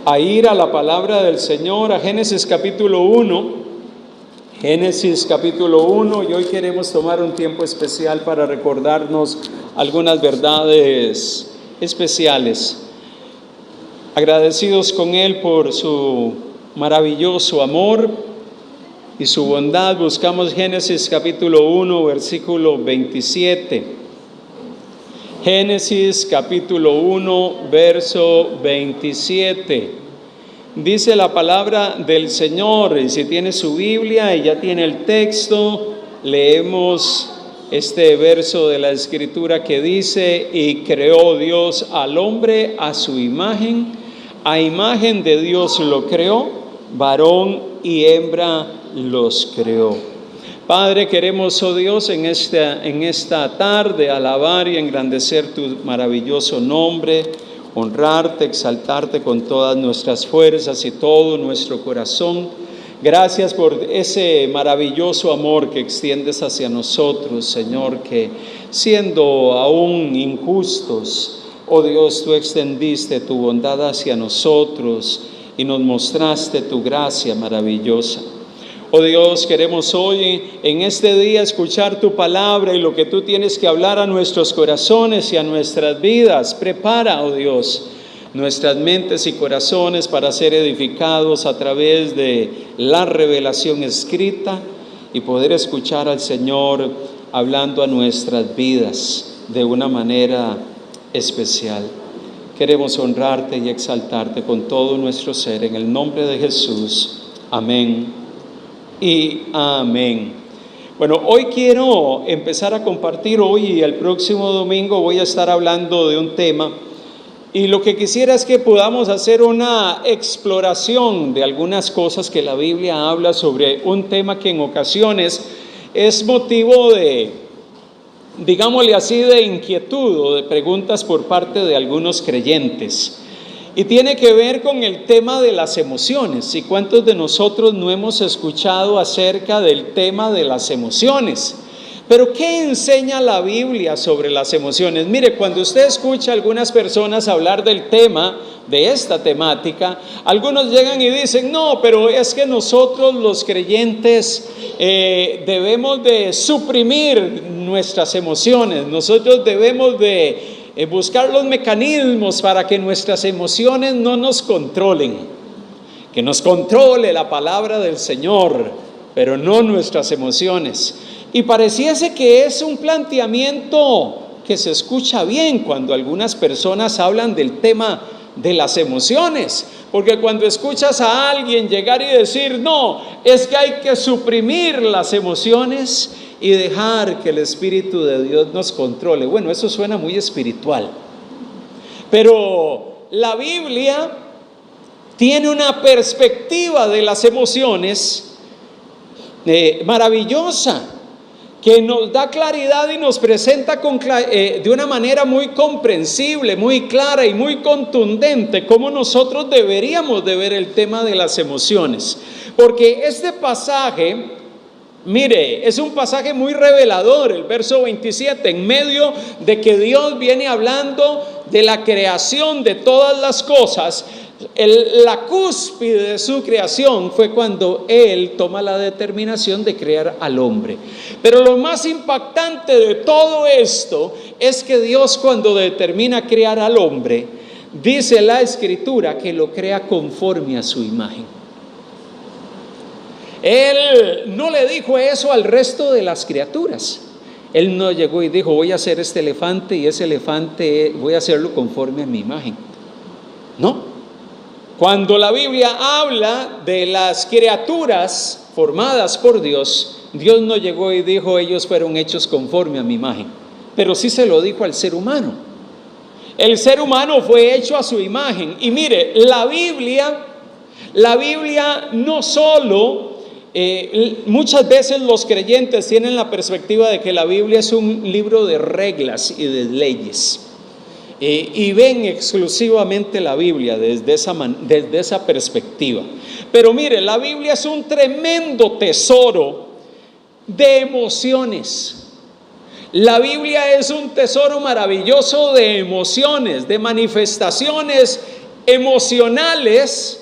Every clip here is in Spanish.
a ir a la palabra del Señor, a Génesis capítulo 1. Génesis capítulo 1, y hoy queremos tomar un tiempo especial para recordarnos algunas verdades especiales. Agradecidos con Él por su maravilloso amor y su bondad, buscamos Génesis capítulo 1, versículo 27. Génesis capítulo 1, verso 27. Dice la palabra del Señor, y si tiene su Biblia y ya tiene el texto, leemos este verso de la Escritura que dice: y creó Dios al hombre a su imagen, a imagen de Dios lo creó, varón y hembra los creó. Padre, queremos, oh Dios, en esta tarde alabar y engrandecer tu maravilloso nombre, honrarte, exaltarte con todas nuestras fuerzas y todo nuestro corazón. Gracias por ese maravilloso amor que extiendes hacia nosotros, Señor, que siendo aún injustos, oh Dios, tú extendiste tu bondad hacia nosotros y nos mostraste tu gracia maravillosa. Oh Dios, queremos hoy en este día escuchar tu palabra y lo que tú tienes que hablar a nuestros corazones y a nuestras vidas. Prepara, oh Dios, nuestras mentes y corazones para ser edificados a través de la revelación escrita y poder escuchar al Señor hablando a nuestras vidas de una manera especial. Queremos honrarte y exaltarte con todo nuestro ser en el nombre de Jesús. Amén y amén. Bueno, hoy quiero empezar a compartir, hoy y el próximo domingo voy a estar hablando de un tema, y lo que quisiera es que podamos hacer una exploración de algunas cosas que la Biblia habla sobre un tema que en ocasiones es motivo de, digámosle así, de inquietud o de preguntas por parte de algunos creyentes. Y tiene que ver con el tema de las emociones. ¿Y cuántos de nosotros no hemos escuchado acerca del tema de las emociones? Pero ¿qué enseña la Biblia sobre las emociones? Mire, cuando usted escucha a algunas personas hablar del tema, de esta temática, algunos llegan y dicen: no, pero es que nosotros los creyentes debemos de suprimir nuestras emociones, nosotros debemos de buscar los mecanismos para que nuestras emociones no nos controlen, que nos controle la palabra del Señor, pero no nuestras emociones. Y pareciese que es un planteamiento que se escucha bien cuando algunas personas hablan del tema de las emociones, porque cuando escuchas a alguien llegar y decir: no, es que hay que suprimir las emociones y dejar que el Espíritu de Dios nos controle. Bueno, eso suena muy espiritual, pero la Biblia tiene una perspectiva de las emociones maravillosa, que nos da claridad y nos presenta de una manera muy comprensible, muy clara y muy contundente cómo nosotros deberíamos de ver el tema de las emociones. Porque este pasaje, mire, es un pasaje muy revelador, el verso 27, en medio de que Dios viene hablando de la creación de todas las cosas. La cúspide de su creación fue cuando Él toma la determinación de crear al hombre. Pero lo más impactante de todo esto es que Dios, cuando determina crear al hombre, dice la Escritura que lo crea conforme a su imagen. Él no le dijo eso al resto de las criaturas. Él no llegó y dijo: voy a hacer este elefante y ese elefante voy a hacerlo conforme a mi imagen. No. Cuando la Biblia habla de las criaturas formadas por Dios, Dios no llegó y dijo: ellos fueron hechos conforme a mi imagen, pero sí se lo dijo al ser humano. El ser humano fue hecho a su imagen. Y mire, la Biblia no solo, muchas veces los creyentes tienen la perspectiva de que la Biblia es un libro de reglas y de leyes. Y ven exclusivamente la Biblia desde esa perspectiva. Pero mire, la Biblia es un tremendo tesoro de emociones. La Biblia es un tesoro maravilloso de emociones, de manifestaciones emocionales,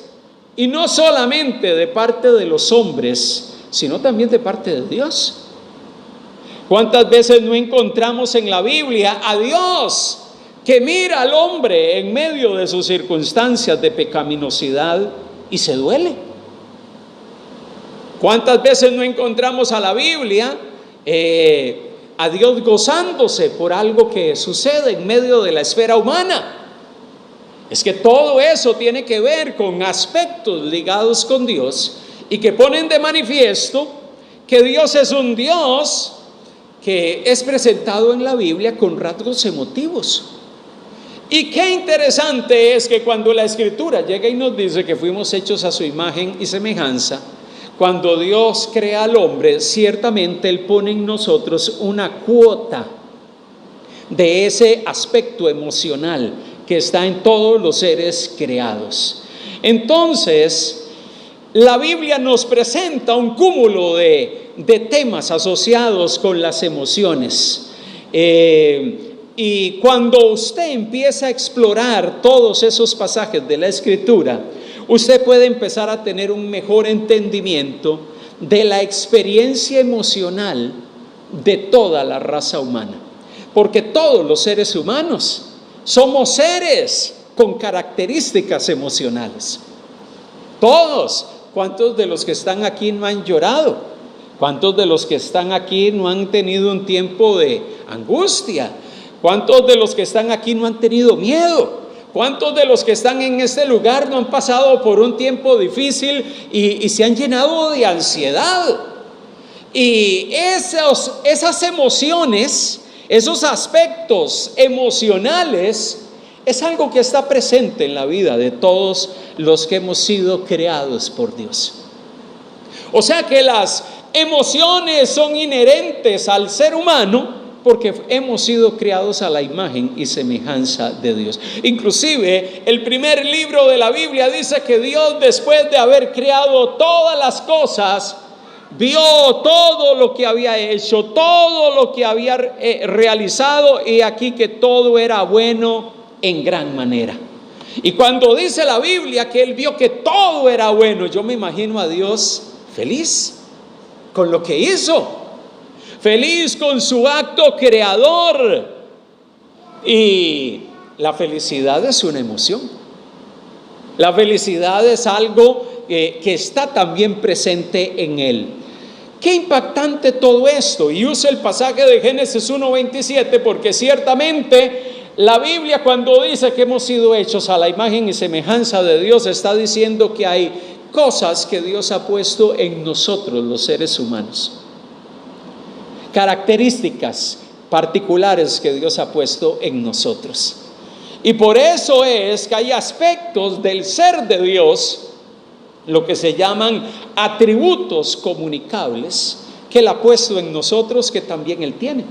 y no solamente de parte de los hombres, sino también de parte de Dios. ¿Cuántas veces no encontramos en la Biblia a Dios que mira al hombre en medio de sus circunstancias de pecaminosidad y se duele? ¿Cuántas veces no encontramos a la Biblia a Dios gozándose por algo que sucede en medio de la esfera humana? Es que todo eso tiene que ver con aspectos ligados con Dios y que ponen de manifiesto que Dios es un Dios que es presentado en la Biblia con rasgos emotivos. Y qué interesante es que cuando la Escritura llega y nos dice que fuimos hechos a su imagen y semejanza, cuando Dios crea al hombre, ciertamente Él pone en nosotros una cuota de ese aspecto emocional que está en todos los seres creados. Entonces, la Biblia nos presenta un cúmulo de temas asociados con las emociones. Y cuando usted empieza a explorar todos esos pasajes de la Escritura, usted puede empezar a tener un mejor entendimiento de la experiencia emocional de toda la raza humana. Porque todos los seres humanos somos seres con características emocionales. Todos. ¿Cuántos de los que están aquí no han llorado? ¿Cuántos de los que están aquí no han tenido un tiempo de angustia? ¿Cuántos de los que están aquí no han tenido miedo? ¿Cuántos de los que están en este lugar no han pasado por un tiempo difícil y se han llenado de ansiedad? Y esas emociones, esos aspectos emocionales, es algo que está presente en la vida de todos los que hemos sido creados por Dios. O sea que las emociones son inherentes al ser humano porque hemos sido creados a la imagen y semejanza de Dios. Inclusive el primer libro de la Biblia dice que Dios, después de haber creado todas las cosas, vio todo lo que había hecho, todo lo que había realizado, y aquí que todo era bueno en gran manera. Y cuando dice la Biblia que Él vio que todo era bueno, yo me imagino a Dios feliz con lo que hizo, feliz con su acto creador. Y la felicidad es una emoción. La felicidad es algo que está también presente en Él. Qué impactante todo esto. Y uso el pasaje de Génesis 1:27 porque ciertamente la Biblia, cuando dice que hemos sido hechos a la imagen y semejanza de Dios, está diciendo que hay cosas que Dios ha puesto en nosotros, los seres humanos. Características particulares que Dios ha puesto en nosotros. Y por eso es que hay aspectos del ser de Dios, lo que se llaman atributos comunicables, que Él ha puesto en nosotros, que también Él tiene.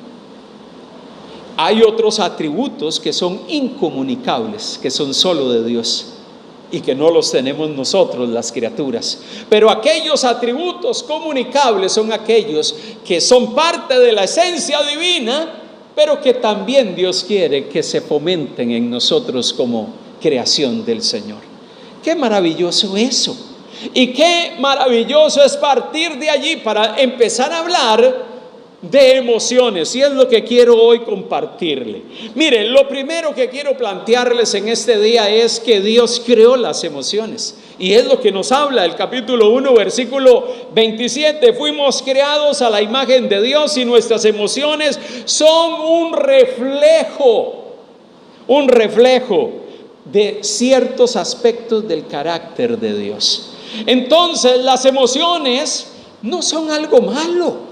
Hay otros atributos que son incomunicables, que son solo de Dios y que no los tenemos nosotros, las criaturas. Pero aquellos atributos comunicables son aquellos que son parte de la esencia divina, pero que también Dios quiere que se fomenten en nosotros como creación del Señor. Qué maravilloso eso. Y qué maravilloso es partir de allí para empezar a hablar de emociones, y es lo que quiero hoy compartirle. Miren, lo primero que quiero plantearles en este día es que Dios creó las emociones, y es lo que nos habla el capítulo 1, versículo 27. Fuimos creados a la imagen de Dios y nuestras emociones son un reflejo de ciertos aspectos del carácter de Dios. Entonces, las emociones no son algo malo.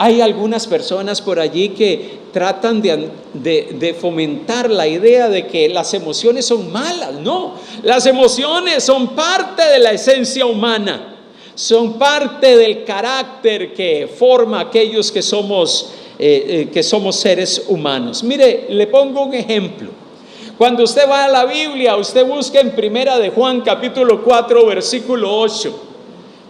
Hay algunas personas por allí que tratan de fomentar la idea de que las emociones son malas. No, las emociones son parte de la esencia humana, son parte del carácter que forma aquellos que somos seres humanos. Mire, le pongo un ejemplo. Cuando usted va a la Biblia, usted busca en Primera de Juan capítulo 4 versículo 8.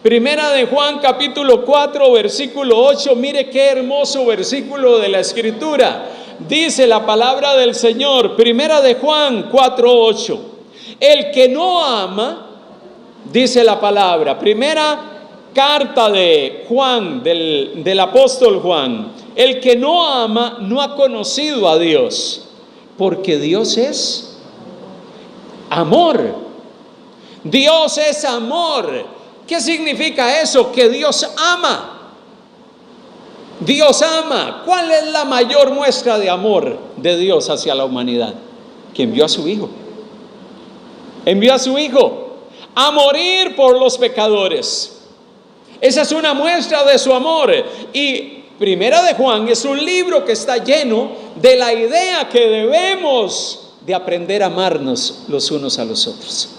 Primera de Juan capítulo 4 versículo 8, mire qué hermoso versículo de la Escritura. Dice la palabra del Señor, Primera de Juan 4:8: El que no ama, dice la palabra, primera carta de Juan, del apóstol Juan, el que no ama no ha conocido a Dios, porque Dios es amor. Dios es amor. ¿Qué significa eso? Que Dios ama. Dios ama. ¿Cuál es la mayor muestra de amor de Dios hacia la humanidad? Que envió a su Hijo. Envió a su Hijo a morir por los pecadores. Esa es una muestra de su amor. Y Primera de Juan es un libro que está lleno de la idea que debemos de aprender a amarnos los unos a los otros.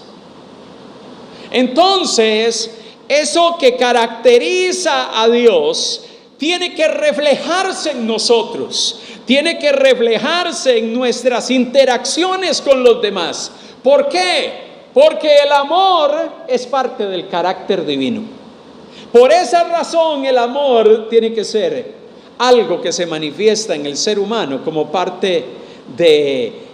Entonces, eso que caracteriza a Dios tiene que reflejarse en nosotros, tiene que reflejarse en nuestras interacciones con los demás. ¿Por qué? Porque el amor es parte del carácter divino. Por esa razón el amor tiene que ser algo que se manifiesta en el ser humano como parte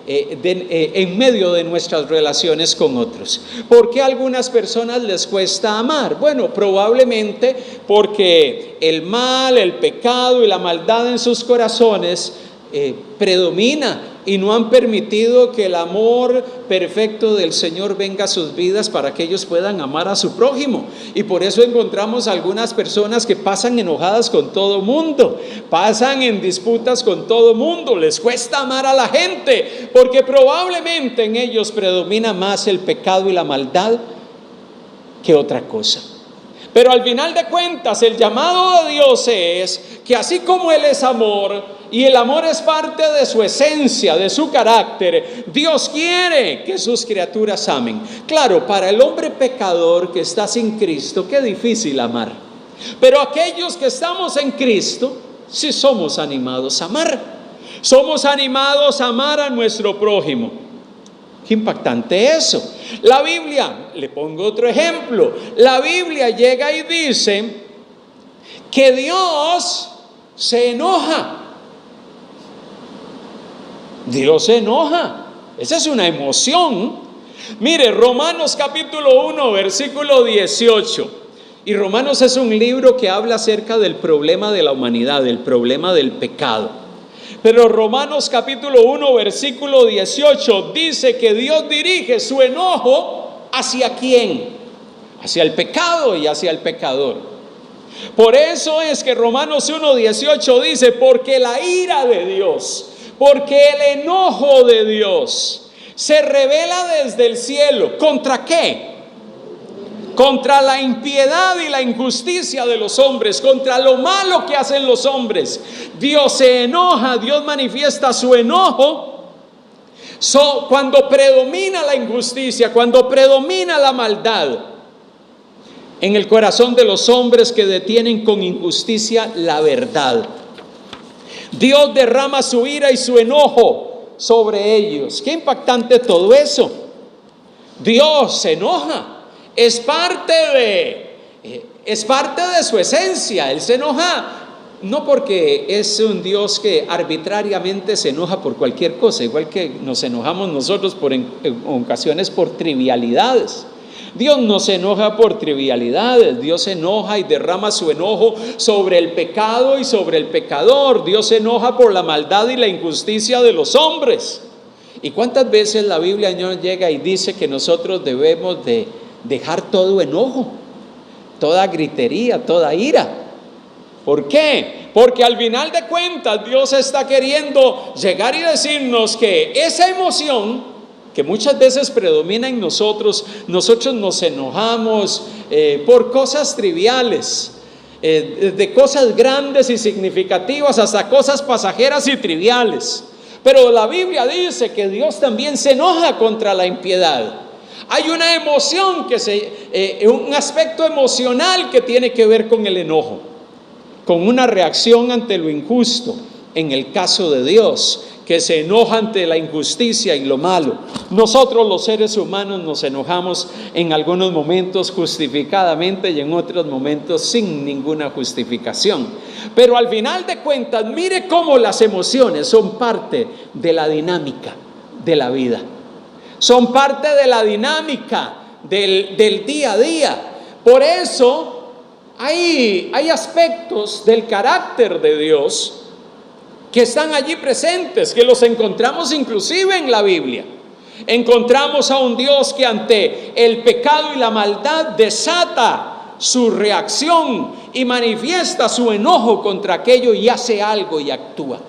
en medio de nuestras relaciones con otros. ¿Por qué a algunas personas les cuesta amar? Bueno, probablemente porque el mal, el pecado y la maldad en sus corazones predomina y no han permitido que el amor perfecto del Señor venga a sus vidas para que ellos puedan amar a su prójimo. Y por eso encontramos algunas personas que pasan enojadas con todo mundo, pasan en disputas con todo mundo, les cuesta amar a la gente, porque probablemente en ellos predomina más el pecado y la maldad que otra cosa. Pero al final de cuentas, el llamado de Dios es que así como Él es amor, y el amor es parte de su esencia, de su carácter, Dios quiere que sus criaturas amen. Claro, para el hombre pecador que está sin Cristo, qué difícil amar. Pero aquellos que estamos en Cristo, sí somos animados a amar. Somos animados a amar a nuestro prójimo. Qué impactante eso. La Biblia, le pongo otro ejemplo. La Biblia llega y dice que Dios se enoja. Dios se enoja. Esa es una emoción. Mire, Romanos capítulo 1, versículo 18. Y Romanos es un libro que habla acerca del problema de la humanidad, del problema del pecado. Pero Romanos capítulo 1, versículo 18 dice que Dios dirige su enojo ¿hacia quién? Hacia el pecado y hacia el pecador. Por eso es que Romanos 1, 18 dice, porque la ira de Dios, porque el enojo de Dios se revela desde el cielo. ¿Contra qué? Contra la impiedad y la injusticia de los hombres, contra lo malo que hacen los hombres. Dios se enoja, Dios manifiesta su enojo cuando predomina la injusticia, cuando predomina la maldad en el corazón de los hombres que detienen con injusticia la verdad. Dios derrama su ira y su enojo sobre ellos. Qué impactante todo eso. Dios se enoja. Es parte de su esencia. Él se enoja no porque es un Dios que arbitrariamente se enoja por cualquier cosa, igual que nos enojamos nosotros en ocasiones por trivialidades. Dios no se enoja por trivialidades. Dios se enoja y derrama su enojo sobre el pecado y sobre el pecador. Dios se enoja por la maldad y la injusticia de los hombres. ¿Y cuántas veces la Biblia nos llega y dice que nosotros debemos de dejar todo enojo, toda gritería, toda ira? ¿Por qué? Porque al final de cuentas Dios está queriendo llegar y decirnos que esa emoción que muchas veces predomina en nosotros nos enojamos por cosas triviales, de cosas grandes y significativas hasta cosas pasajeras y triviales. Pero la Biblia dice que Dios también se enoja contra la impiedad. Hay una emoción, un aspecto emocional que tiene que ver con el enojo, con una reacción ante lo injusto. En el caso de Dios, que se enoja ante la injusticia y lo malo. Nosotros los seres humanos nos enojamos en algunos momentos justificadamente y en otros momentos sin ninguna justificación. Pero al final de cuentas, mire cómo las emociones son parte de la dinámica de la vida. son parte de la dinámica del día a día. Por eso hay aspectos del carácter de Dios que están allí presentes, que los encontramos inclusive en la Biblia. Encontramos a un Dios que ante el pecado y la maldad desata su reacción y manifiesta su enojo contra aquello y hace algo y actúa.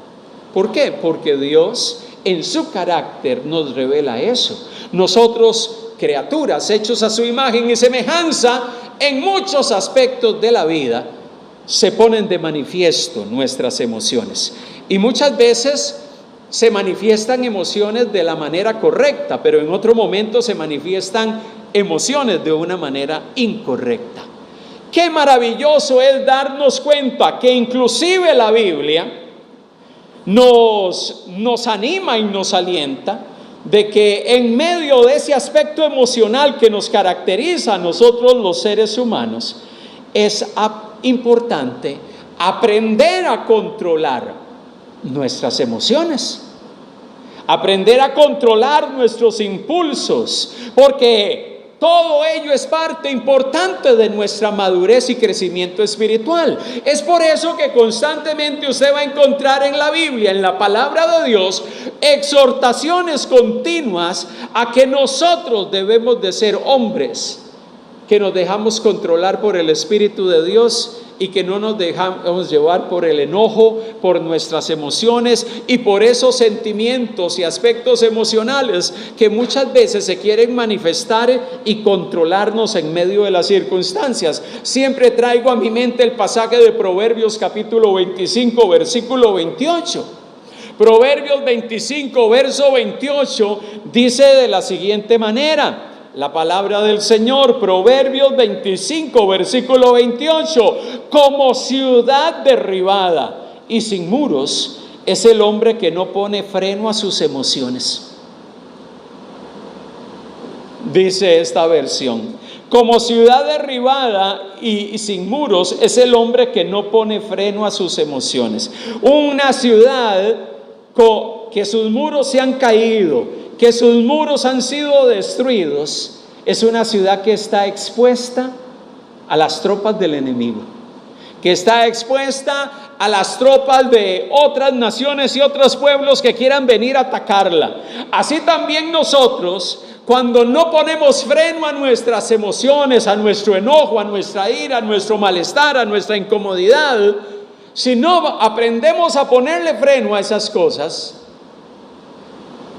¿Por qué? Porque Dios en su carácter nos revela eso. Nosotros, criaturas hechos a su imagen y semejanza, en muchos aspectos de la vida se ponen de manifiesto nuestras emociones. Y muchas veces se manifiestan emociones de la manera correcta, pero en otro momento se manifiestan emociones de una manera incorrecta. Qué maravilloso es darnos cuenta que inclusive la Biblia nos anima y nos alienta de que en medio de ese aspecto emocional que nos caracteriza a nosotros los seres humanos, es importante aprender a controlar nuestras emociones, aprender a controlar nuestros impulsos, porque todo ello es parte importante de nuestra madurez y crecimiento espiritual. Es por eso que constantemente usted va a encontrar en la Biblia, en la palabra de Dios, exhortaciones continuas a que nosotros debemos de ser hombres que nos dejamos controlar por el Espíritu de Dios y que no nos dejamos llevar por el enojo, por nuestras emociones y por esos sentimientos y aspectos emocionales que muchas veces se quieren manifestar y controlarnos en medio de las circunstancias. Siempre traigo a mi mente el pasaje de Proverbios capítulo 25, versículo 28. Proverbios 25, verso 28 dice de la siguiente manera: la palabra del Señor, Proverbios 25, versículo 28. Como ciudad derribada y sin muros es el hombre que no pone freno a sus emociones. Dice esta versión: como ciudad derribada y sin muros es el hombre que no pone freno a sus emociones. Una ciudad que sus muros se han caído, que sus muros han sido destruidos, es una ciudad que está expuesta a las tropas del enemigo, que está expuesta a las tropas de otras naciones y otros pueblos que quieran venir a atacarla. Así también nosotros, cuando no ponemos freno a nuestras emociones, a nuestro enojo, a nuestra ira, a nuestro malestar, a nuestra incomodidad, si no aprendemos a ponerle freno a esas cosas,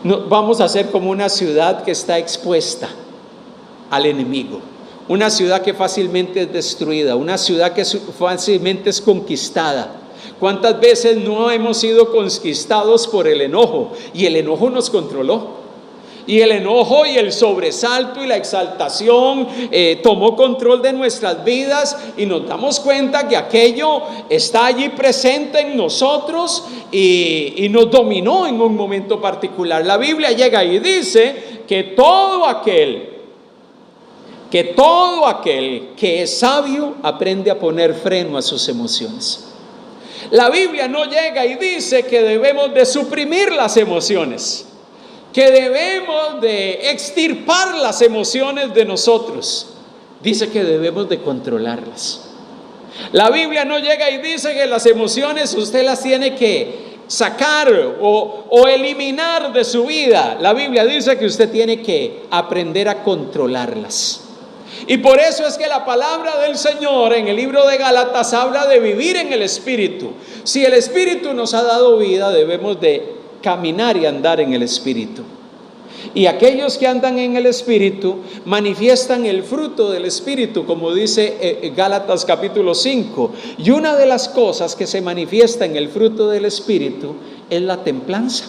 vamos a ser como una ciudad que está expuesta al enemigo, una ciudad que fácilmente es destruida, una ciudad que fácilmente es conquistada. ¿Cuántas veces no hemos sido conquistados por el enojo? Y el enojo nos controló. Y el enojo y el sobresalto y la exaltación tomó control de nuestras vidas y nos damos cuenta que aquello está allí presente en nosotros y nos dominó en un momento particular. La Biblia llega y dice que todo aquel que es sabio aprende a poner freno a sus emociones. La Biblia no llega y dice que debemos de suprimir las emociones, que debemos de extirpar las emociones de nosotros. Dice que debemos de controlarlas. La Biblia no llega y dice que las emociones usted las tiene que sacar o eliminar de su vida. La Biblia dice que usted tiene que aprender a controlarlas. Y por eso es que la palabra del Señor en el libro de Gálatas habla de vivir en el Espíritu. Si el Espíritu nos ha dado vida, debemos de caminar y andar en el Espíritu. Y aquellos que andan en el Espíritu manifiestan el fruto del Espíritu, como dice Gálatas capítulo 5. Y una de las cosas que se manifiesta en el fruto del Espíritu es la templanza.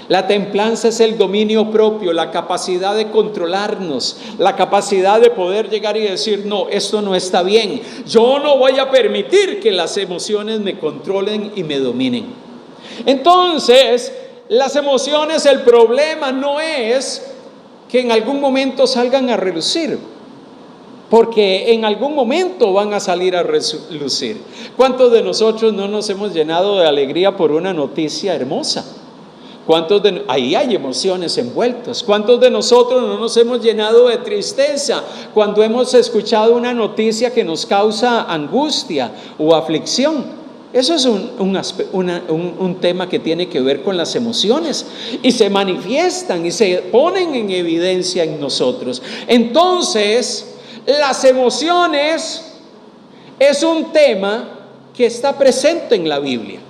La templanza es el dominio propio, la capacidad de controlarnos, la capacidad de poder llegar y decir: no, esto no está bien. Yo no voy a permitir que las emociones me controlen y me dominen. Entonces, las emociones, el problema no es que en algún momento salgan a relucir, porque en algún momento van a salir a relucir. ¿Cuántos de nosotros no nos hemos llenado de alegría por una noticia hermosa? Ahí hay emociones envueltas. ¿Cuántos de nosotros no nos hemos llenado de tristeza cuando hemos escuchado una noticia que nos causa angustia o aflicción? Eso es un tema que tiene que ver con las emociones y se manifiestan y se ponen en evidencia en nosotros. Entonces, las emociones es un tema que está presente en la Biblia.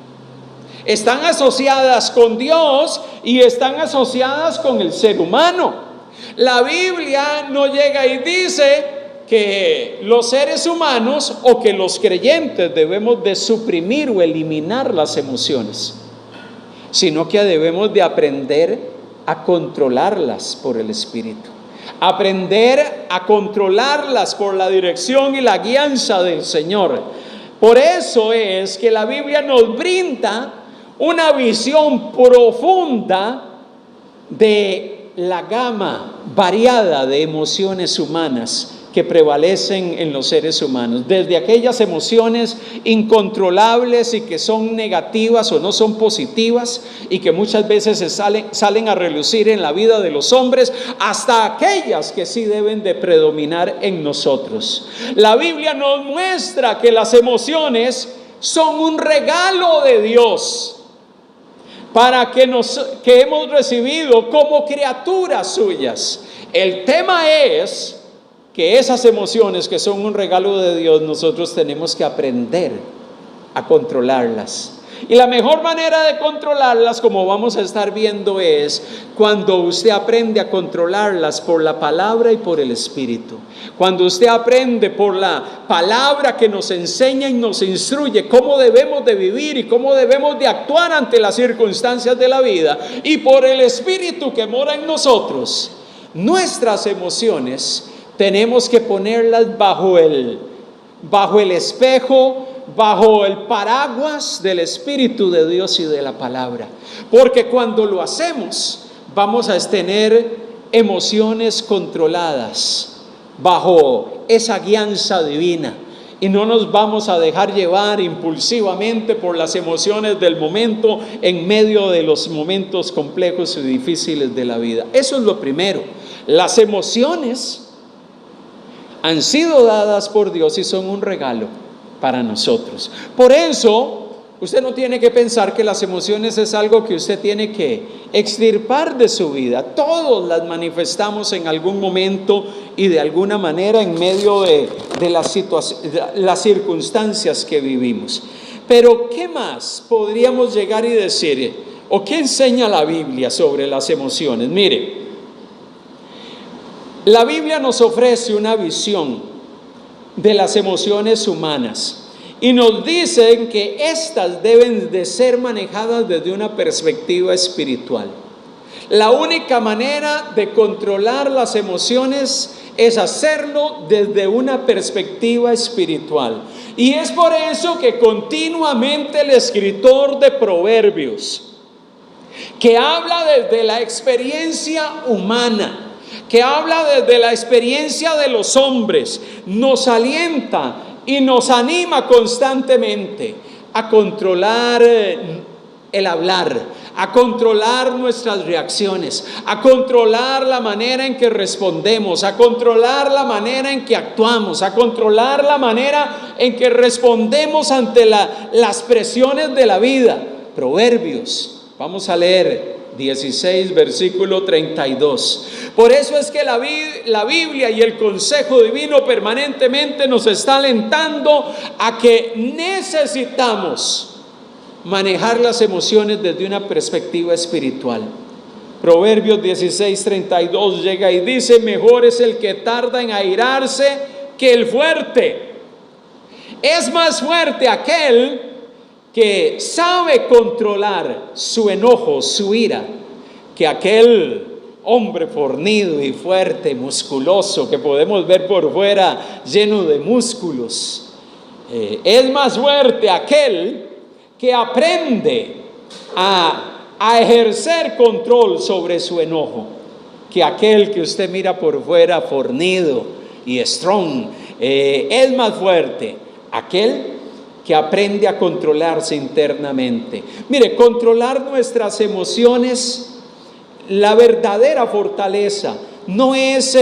Están asociadas con Dios y están asociadas con el ser humano. La Biblia no llega y dice que los seres humanos o que los creyentes debemos de suprimir o eliminar las emociones, sino que debemos de aprender a controlarlas por el Espíritu. Aprender a controlarlas por la dirección y la guianza del Señor. Por eso es que la Biblia nos brinda una visión profunda de la gama variada de emociones humanas que prevalecen en los seres humanos, desde aquellas emociones incontrolables y que son negativas o no son positivas y que muchas veces salen a relucir en la vida de los hombres, hasta aquellas que sí deben de predominar en nosotros. La Biblia nos muestra que las emociones son un regalo de Dios que hemos recibido como criaturas suyas. El tema es que esas emociones que son un regalo de Dios, nosotros tenemos que aprender a controlarlas. Y la mejor manera de controlarlas, como vamos a estar viendo, es cuando usted aprende a controlarlas por la palabra y por el Espíritu. Cuando usted aprende por la palabra que nos enseña y nos instruye cómo debemos de vivir y cómo debemos de actuar ante las circunstancias de la vida, y por el Espíritu que mora en nosotros, nuestras emociones tenemos que ponerlas bajo el espejo, bajo el paraguas del Espíritu de Dios y de la palabra. Porque cuando lo hacemos, vamos a tener emociones controladas bajo esa guianza divina. Y no nos vamos a dejar llevar impulsivamente por las emociones del momento en medio de los momentos complejos y difíciles de la vida. Eso es lo primero. Las emociones han sido dadas por Dios y son un regalo para nosotros. Por eso, usted no tiene que pensar que las emociones es algo que usted tiene que extirpar de su vida. Todos las manifestamos en algún momento y de alguna manera en medio de las circunstancias que vivimos. Pero, ¿qué más podríamos llegar y decir? ¿O qué enseña la Biblia sobre las emociones? Mire, la Biblia nos ofrece una visión de las emociones humanas y nos dicen que éstas deben de ser manejadas desde una perspectiva espiritual. La única manera de controlar las emociones es hacerlo desde una perspectiva espiritual. Y es por eso que continuamente el escritor de Proverbios, que habla desde la experiencia humana, que habla desde la experiencia de los hombres, nos alienta y nos anima constantemente a controlar el hablar, a controlar nuestras reacciones, a controlar la manera en que respondemos, a controlar la manera en que actuamos, a controlar la manera en que respondemos ante las presiones de la vida. Proverbios, vamos a leer 16, versículo 32. Por eso es que la Biblia y el consejo divino permanentemente nos está alentando a que necesitamos manejar las emociones desde una perspectiva espiritual. Proverbios 16, 32 llega y dice: mejor es el que tarda en airarse que el fuerte. Es más fuerte aquel que sabe controlar su enojo, su ira, que aquel hombre fornido y fuerte, musculoso, que podemos ver por fuera lleno de músculos. Es más fuerte aquel que aprende a ejercer control sobre su enojo, que aquel que usted mira por fuera fornido y strong. Es más fuerte aquel que aprende a controlarse internamente. Mire, controlar nuestras emociones, la verdadera fortaleza, no es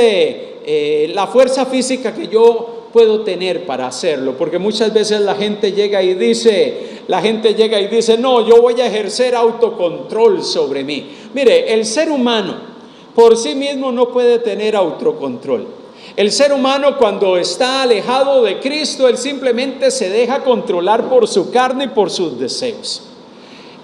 la fuerza física que yo puedo tener para hacerlo, porque muchas veces la gente llega y dice, no, yo voy a ejercer autocontrol sobre mí. Mire, el ser humano por sí mismo no puede tener autocontrol. El ser humano, cuando está alejado de Cristo, él simplemente se deja controlar por su carne y por sus deseos.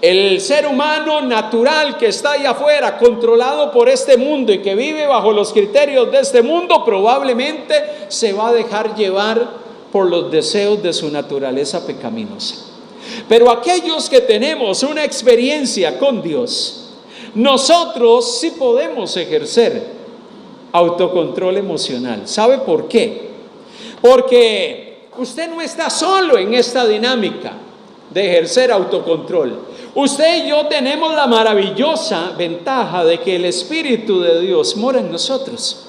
El ser humano natural que está allá afuera, controlado por este mundo y que vive bajo los criterios de este mundo, probablemente se va a dejar llevar por los deseos de su naturaleza pecaminosa. Pero aquellos que tenemos una experiencia con Dios, nosotros sí podemos ejercer autocontrol emocional. ¿Sabe por qué? Porque usted no está solo en esta dinámica de ejercer autocontrol. Usted y yo tenemos la maravillosa ventaja de que el Espíritu de Dios mora en nosotros.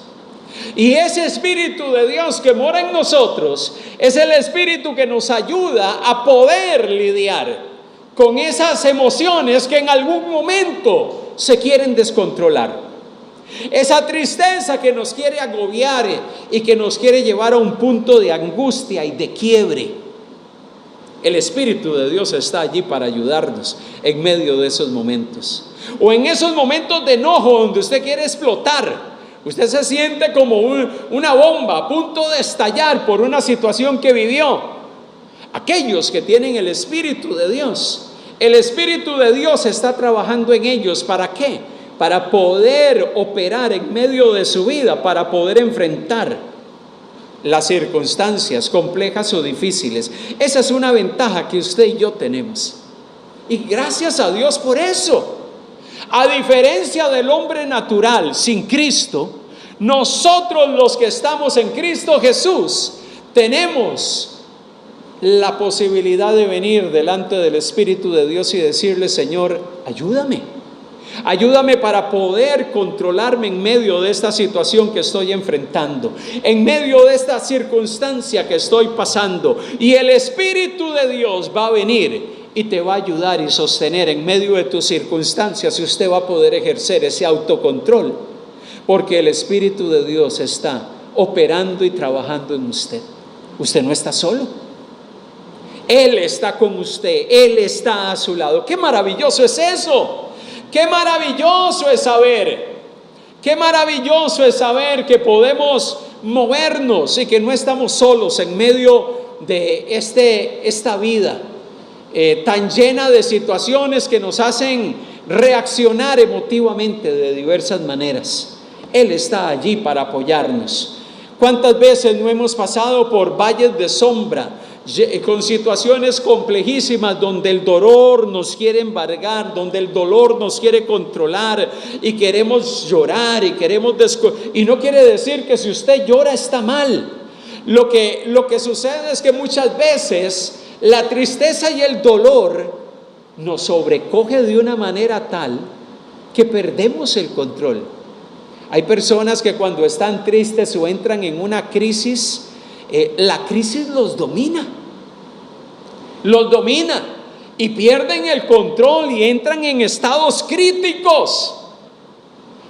Y ese Espíritu de Dios que mora en nosotros es el Espíritu que nos ayuda a poder lidiar con esas emociones que en algún momento se quieren descontrolar. Esa tristeza que nos quiere agobiar y que nos quiere llevar a un punto de angustia y de quiebre. El Espíritu de Dios está allí para ayudarnos en medio de esos momentos. O en esos momentos de enojo donde usted quiere explotar. Usted se siente como una bomba a punto de estallar por una situación que vivió. Aquellos que tienen el Espíritu de Dios, el Espíritu de Dios está trabajando en ellos. ¿Para qué? Para poder operar en medio de su vida, para poder enfrentar las circunstancias complejas o difíciles. Esa es una ventaja que usted y yo tenemos. Y gracias a Dios por eso. A diferencia del hombre natural sin Cristo, nosotros los que estamos en Cristo Jesús, tenemos la posibilidad de venir delante del Espíritu de Dios y decirle: Señor, ayúdame. Ayúdame para poder controlarme en medio de esta situación que estoy enfrentando, en medio de esta circunstancia que estoy pasando. Y el Espíritu de Dios va a venir y te va a ayudar y sostener en medio de tus circunstancias, y usted va a poder ejercer ese autocontrol, porque el Espíritu de Dios está operando y trabajando en usted. Usted no está solo. Él está con usted, Él está a su lado. ¡Qué maravilloso es eso! Qué maravilloso es saber que podemos movernos y que no estamos solos en medio de esta vida tan llena de situaciones que nos hacen reaccionar emotivamente de diversas maneras. Él está allí para apoyarnos. ¿Cuántas veces no hemos pasado por valles de sombra, con situaciones complejísimas donde el dolor nos quiere embargar, donde el dolor nos quiere controlar y queremos llorar y no quiere decir que si usted llora está mal? Lo que sucede es que muchas veces la tristeza y el dolor nos sobrecoge de una manera tal que perdemos el control. Hay personas que cuando están tristes o entran en una crisis, la crisis los domina y pierden el control y entran en estados críticos.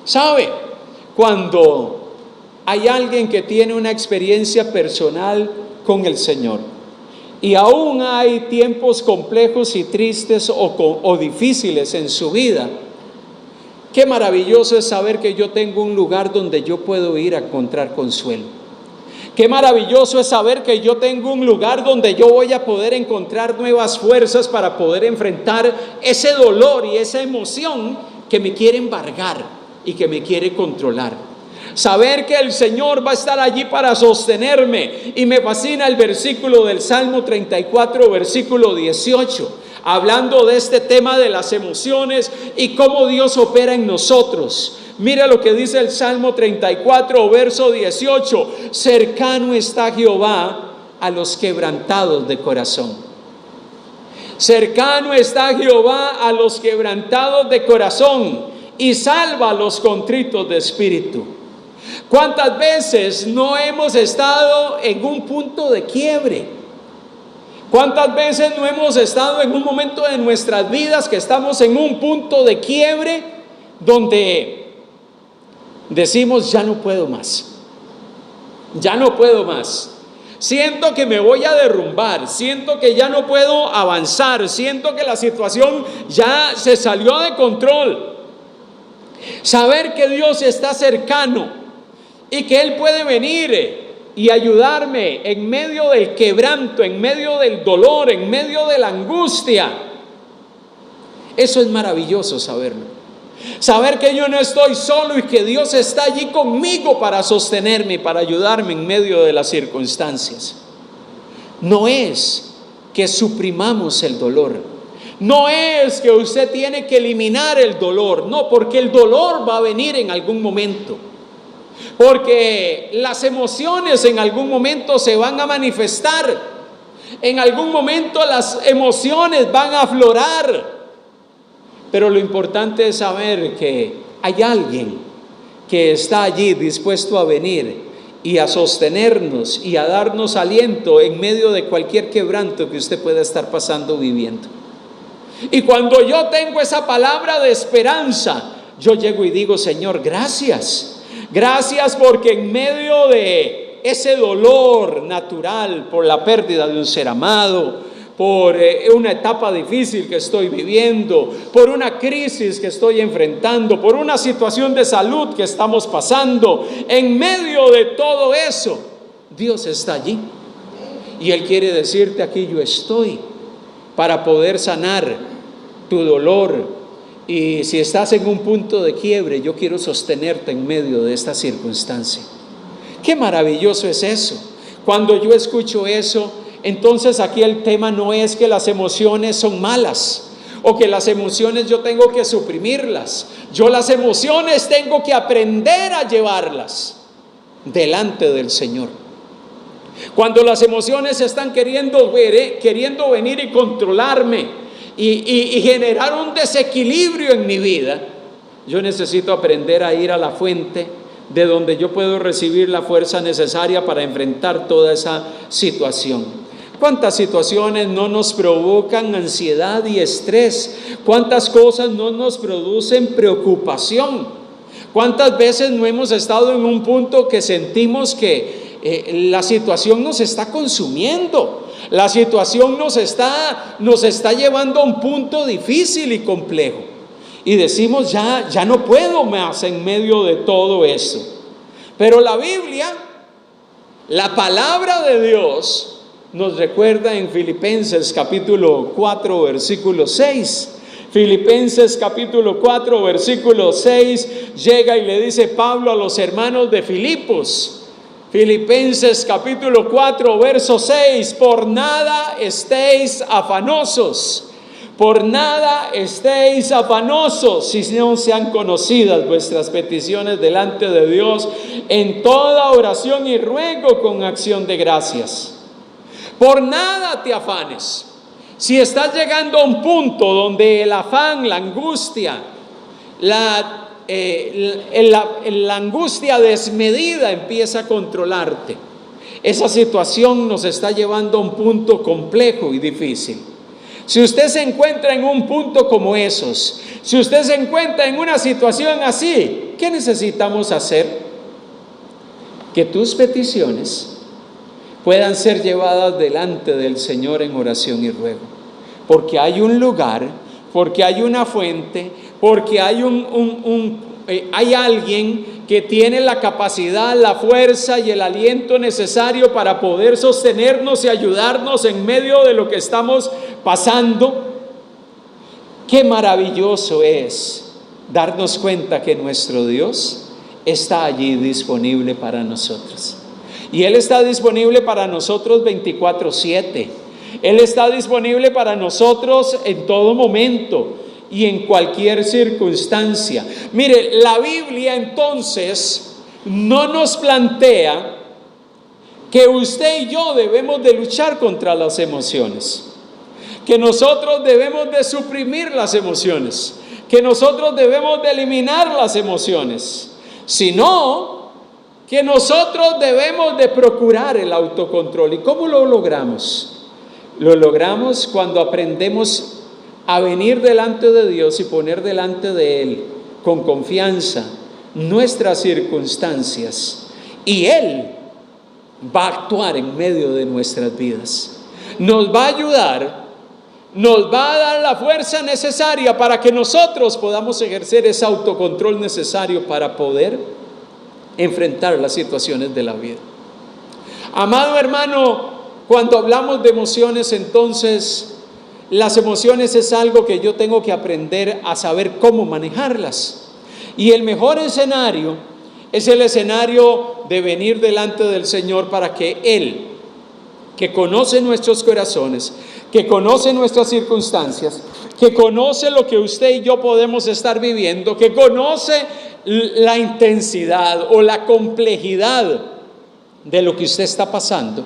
¿Sabe? Cuando hay alguien que tiene una experiencia personal con el Señor y aún hay tiempos complejos y tristes o difíciles en su vida, qué maravilloso es saber que yo tengo un lugar donde yo puedo ir a encontrar consuelo. Qué maravilloso es saber que yo tengo un lugar donde yo voy a poder encontrar nuevas fuerzas para poder enfrentar ese dolor y esa emoción que me quiere embargar y que me quiere controlar. Saber que el Señor va a estar allí para sostenerme. Y me fascina el versículo del Salmo 34, versículo 18, hablando de este tema de las emociones y cómo Dios opera en nosotros. Mira lo que dice el Salmo 34, verso 18: cercano está Jehová a los quebrantados de corazón. Cercano está Jehová a los quebrantados de corazón y salva a los contritos de espíritu. ¿Cuántas veces no hemos estado en un punto de quiebre? ¿Cuántas veces no hemos estado en un momento de nuestras vidas que estamos en un punto de quiebre donde decimos, ya no puedo más, ya no puedo más? Siento que me voy a derrumbar, siento que ya no puedo avanzar, siento que la situación ya se salió de control. Saber que Dios está cercano y que Él puede venir y ayudarme en medio del quebranto, en medio del dolor, en medio de la angustia. Eso es maravilloso saberlo. Saber que yo no estoy solo y que Dios está allí conmigo para sostenerme, para ayudarme en medio de las circunstancias. No es que suprimamos el dolor. No es que usted tiene que eliminar el dolor. No, porque el dolor va a venir en algún momento. Porque las emociones en algún momento se van a manifestar. En algún momento las emociones van a aflorar. Pero lo importante es saber que hay alguien que está allí dispuesto a venir y a sostenernos y a darnos aliento en medio de cualquier quebranto que usted pueda estar pasando, viviendo. Y cuando yo tengo esa palabra de esperanza, yo llego y digo, Señor, gracias. Gracias porque en medio de ese dolor natural por la pérdida de un ser amado, por una etapa difícil que estoy viviendo, por una crisis que estoy enfrentando, por una situación de salud que estamos pasando, en medio de todo eso, Dios está allí. Y Él quiere decirte, aquí yo estoy para poder sanar tu dolor. Y si estás en un punto de quiebre, yo quiero sostenerte en medio de esta circunstancia. Qué maravilloso es eso. Cuando yo escucho eso, entonces aquí el tema no es que las emociones son malas o que las emociones yo tengo que suprimirlas. Yo las emociones tengo que aprender a llevarlas delante del Señor. Cuando las emociones están queriendo venir y controlarme y generar un desequilibrio en mi vida, yo necesito aprender a ir a la fuente de donde yo puedo recibir la fuerza necesaria para enfrentar toda esa situación. ¿Cuántas situaciones no nos provocan ansiedad y estrés? ¿Cuántas cosas no nos producen preocupación? ¿Cuántas veces no hemos estado en un punto que sentimos que la situación nos está consumiendo? La situación nos está llevando a un punto difícil y complejo. Y decimos, ya no puedo más en medio de todo eso. Pero la Biblia, la palabra de Dios, nos recuerda en Filipenses capítulo 4 versículo 6. Filipenses capítulo 4 versículo 6 llega y le dice Pablo a los hermanos de Filipos. Filipenses capítulo 4 verso 6: por nada estéis afanosos, por nada estéis afanosos, si no sean conocidas vuestras peticiones delante de Dios en toda oración y ruego con acción de gracias. Por nada te afanes. Si estás llegando a un punto donde el afán, la angustia, la angustia desmedida empieza a controlarte, esa situación nos está llevando a un punto complejo y difícil. Si usted se encuentra en un punto como esos, si usted se encuentra en una situación así, ¿qué necesitamos hacer? Que tus peticiones puedan ser llevadas delante del Señor en oración y ruego, porque hay un lugar, porque hay una fuente, porque hay hay alguien que tiene la capacidad, la fuerza y el aliento necesario para poder sostenernos y ayudarnos en medio de lo que estamos pasando. Qué maravilloso es darnos cuenta que nuestro Dios está allí disponible para nosotros. Y Él está disponible para nosotros 24/7. Él está disponible para nosotros en todo momento y en cualquier circunstancia. Mire, la Biblia entonces no nos plantea que usted y yo debemos de luchar contra las emociones, que nosotros debemos de suprimir las emociones, que nosotros debemos de eliminar las emociones, sino que nosotros debemos de procurar el autocontrol. ¿Y cómo lo logramos? Lo logramos cuando aprendemos a venir delante de Dios y poner delante de Él con confianza nuestras circunstancias, y Él va a actuar en medio de nuestras vidas. Nos va a ayudar, nos va a dar la fuerza necesaria para que nosotros podamos ejercer ese autocontrol necesario para poder enfrentar las situaciones de la vida. Amado hermano, cuando hablamos de emociones, entonces las emociones es algo que yo tengo que aprender a saber cómo manejarlas. Y el mejor escenario es el escenario de venir delante del Señor para que Él, que conoce nuestros corazones, que conoce nuestras circunstancias, que conoce lo que usted y yo podemos estar viviendo, que conoce la intensidad o la complejidad de lo que usted está pasando,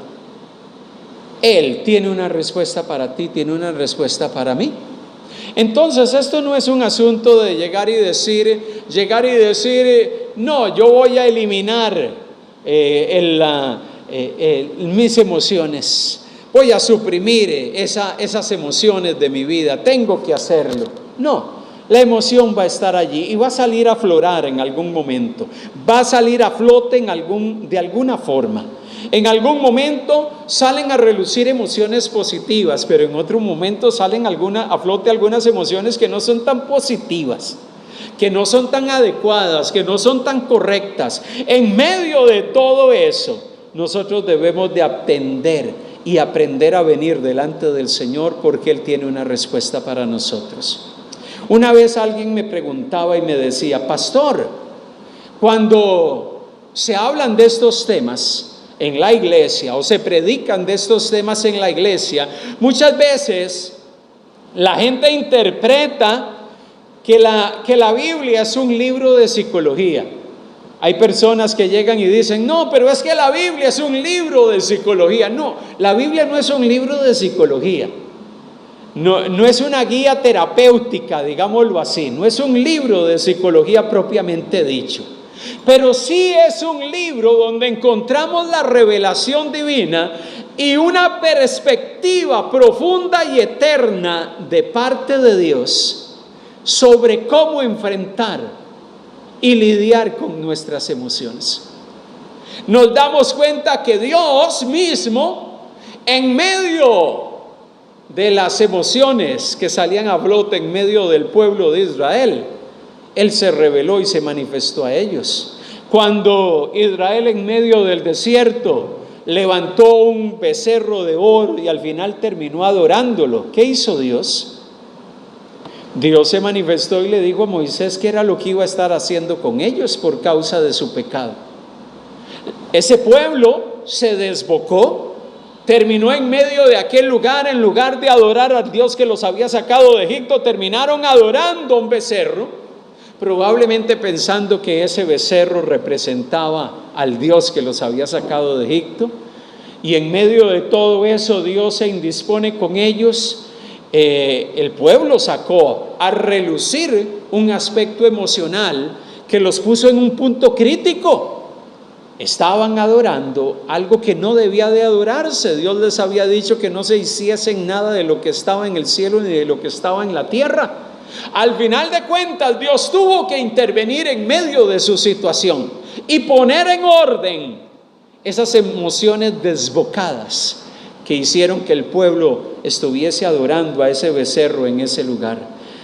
Él tiene una respuesta para ti, tiene una respuesta para mí. Entonces esto no es un asunto de llegar y decir, no, yo voy a eliminar mis emociones, voy a suprimir esas emociones de mi vida, tengo que hacerlo. No, la emoción va a estar allí y va a salir a aflorar en algún momento, va a salir a flote de alguna forma. En algún momento salen a relucir emociones positivas, pero en otro momento salen a flote algunas emociones que no son tan positivas, que no son tan adecuadas, que no son tan correctas. En medio de todo eso, nosotros debemos de atender y aprender a venir delante del Señor, porque Él tiene una respuesta para nosotros. Una vez alguien me preguntaba y me decía: pastor, cuando se hablan de estos temas en la iglesia o se predican de estos temas en la iglesia, muchas veces la gente interpreta que la Biblia es un libro de psicología. Hay personas que llegan y dicen: no, pero es que la Biblia es un libro de psicología. No, la Biblia no es un libro de psicología. No es una guía terapéutica, digámoslo así. No es un libro de psicología propiamente dicho. Pero sí es un libro donde encontramos la revelación divina y una perspectiva profunda y eterna de parte de Dios sobre cómo enfrentar y lidiar con nuestras emociones. Nos damos cuenta que Dios mismo, en medio de las emociones que salían a flote en medio del pueblo de Israel, Él se reveló y se manifestó a ellos. Cuando Israel en medio del desierto levantó un becerro de oro y al final terminó adorándolo, ¿qué hizo Dios? Dios se manifestó y le dijo a Moisés que era lo que iba a estar haciendo con ellos por causa de su pecado. Ese pueblo se desbocó, terminó en medio de aquel lugar, en lugar de adorar al Dios que los había sacado de Egipto, terminaron adorando un becerro, probablemente pensando que ese becerro representaba al Dios que los había sacado de Egipto. Y en medio de todo eso, Dios se indispone con ellos. El pueblo sacó a relucir un aspecto emocional que los puso en un punto crítico. Estaban adorando algo que no debía de adorarse. Dios les había dicho que no se hiciesen nada de lo que estaba en el cielo ni de lo que estaba en la tierra. Al final de cuentas, Dios tuvo que intervenir en medio de su situación y poner en orden esas emociones desbocadas que hicieron que el pueblo estuviese adorando a ese becerro en ese lugar.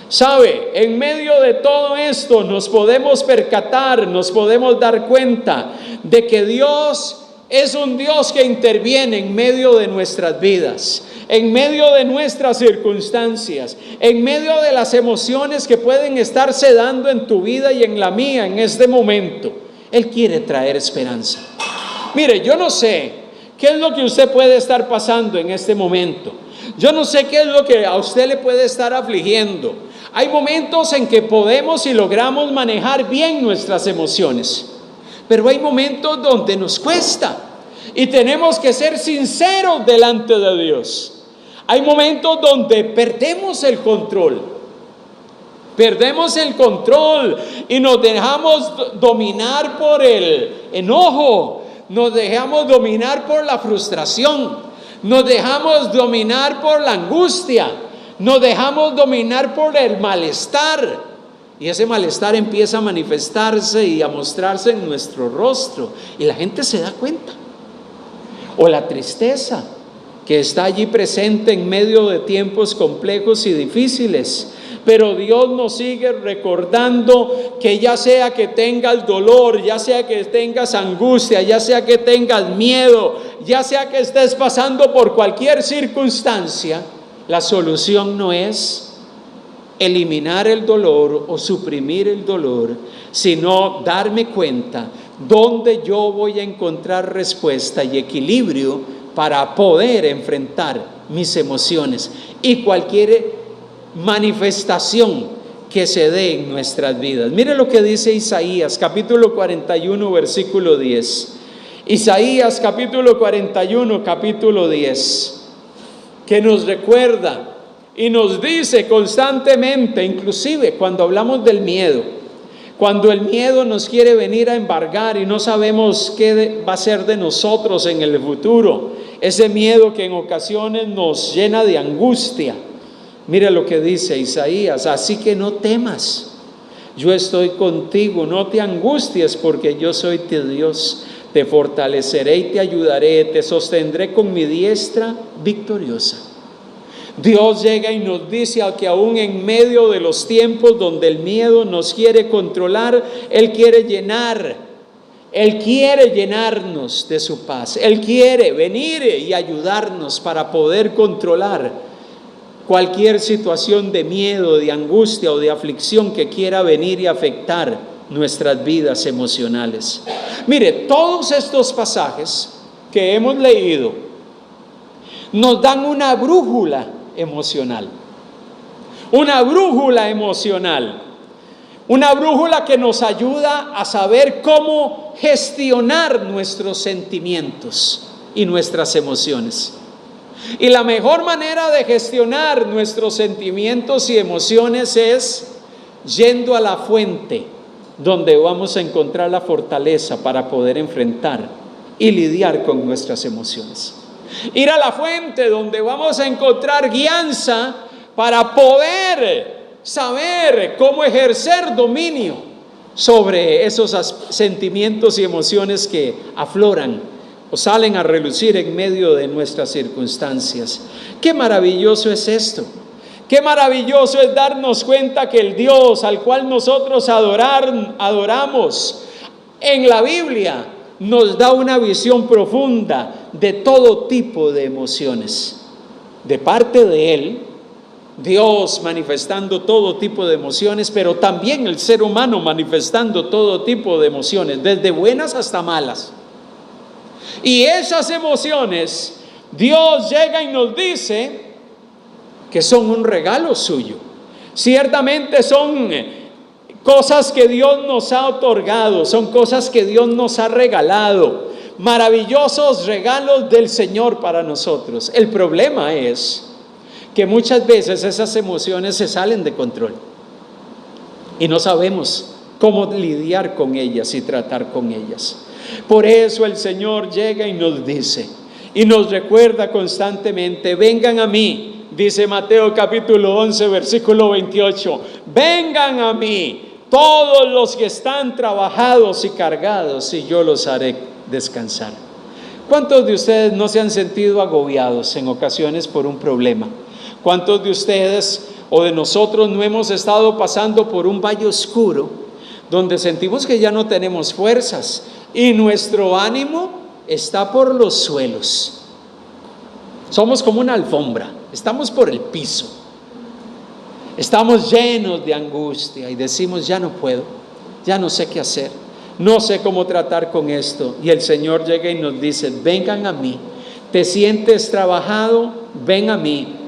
¿Sabe? En medio de todo esto nos podemos percatar, nos podemos dar cuenta de que Dios es un Dios que interviene en medio de nuestras vidas, en medio de nuestras circunstancias, en medio de las emociones que pueden estarse dando en tu vida y en la mía en este momento. Él quiere traer esperanza. Mire, yo no sé qué es lo que usted puede estar pasando en este momento. Yo no sé qué es lo que a usted le puede estar afligiendo. Hay momentos en que podemos y logramos manejar bien nuestras emociones, pero hay momentos donde nos cuesta y tenemos que ser sinceros delante de Dios. Hay momentos donde perdemos el control y nos dejamos dominar por el enojo, nos dejamos dominar por la frustración, Nos dejamos dominar por la angustia, nos dejamos dominar por el malestar, y ese malestar empieza a manifestarse y a mostrarse en nuestro rostro, y la gente se da cuenta. O la tristeza, que está allí presente en medio de tiempos complejos y difíciles. Pero Dios nos sigue recordando que ya sea que tengas dolor, ya sea que tengas angustia, ya sea que tengas miedo, ya sea que estés pasando por cualquier circunstancia, la solución no es eliminar el dolor o suprimir el dolor, sino darme cuenta dónde yo voy a encontrar respuesta y equilibrio para poder enfrentar mis emociones y cualquier manifestación que se dé en nuestras vidas. Mire lo que dice Isaías capítulo 41 versículo 10. Isaías capítulo 41 capítulo 10, que nos recuerda y nos dice constantemente, inclusive cuando hablamos del miedo, cuando el miedo nos quiere venir a embargar y no sabemos qué va a ser de nosotros en el futuro, ese miedo que en ocasiones nos llena de angustia. Mira lo que dice Isaías: así que no temas, yo estoy contigo, no te angusties, porque yo soy tu Dios, te fortaleceré y te ayudaré, te sostendré con mi diestra victoriosa. Dios llega y nos dice que aún en medio de los tiempos donde el miedo nos quiere controlar, Él quiere llenarnos de su paz. Él quiere venir y ayudarnos para poder controlar cualquier situación de miedo, de angustia o de aflicción que quiera venir y afectar nuestras vidas emocionales. Mire, todos estos pasajes que hemos leído nos dan una brújula emocional. Una brújula emocional. Una brújula que nos ayuda a saber cómo gestionar nuestros sentimientos y nuestras emociones. Y la mejor manera de gestionar nuestros sentimientos y emociones es yendo a la fuente, donde vamos a encontrar la fortaleza para poder enfrentar y lidiar con nuestras emociones. Ir a la fuente donde vamos a encontrar guianza para poder saber cómo ejercer dominio sobre esos sentimientos y emociones que afloran o salen a relucir en medio de nuestras circunstancias. Qué maravilloso es esto. Qué maravilloso es darnos cuenta que el Dios al cual nosotros adoramos en la Biblia nos da una visión profunda de todo tipo de emociones. De parte de Él, Dios manifestando todo tipo de emociones, pero también el ser humano manifestando todo tipo de emociones, desde buenas hasta malas. Y esas emociones, Dios llega y nos dice que son un regalo suyo. Ciertamente son cosas que Dios nos ha otorgado, son cosas que Dios nos ha regalado, maravillosos regalos del Señor para nosotros. El problema es que muchas veces esas emociones se salen de control y no sabemos cómo lidiar con ellas y tratar con ellas. Por eso el Señor llega y nos dice y nos recuerda constantemente: vengan a mí, dice Mateo capítulo 11 versículo 28, vengan a mí todos los que están trabajados y cargados, y yo los haré descansar. ¿Cuántos de ustedes no se han sentido agobiados en ocasiones por un problema? ¿Cuántos de ustedes o de nosotros no hemos estado pasando por un valle oscuro donde sentimos que ya no tenemos fuerzas y nuestro ánimo está por los suelos? Somos como una alfombra, estamos por el piso, estamos llenos de angustia y decimos: ya no puedo, ya no sé qué hacer, no sé cómo tratar con esto. Y el Señor llega y nos dice: vengan a mí. ¿Te sientes trabajado? Ven a mí.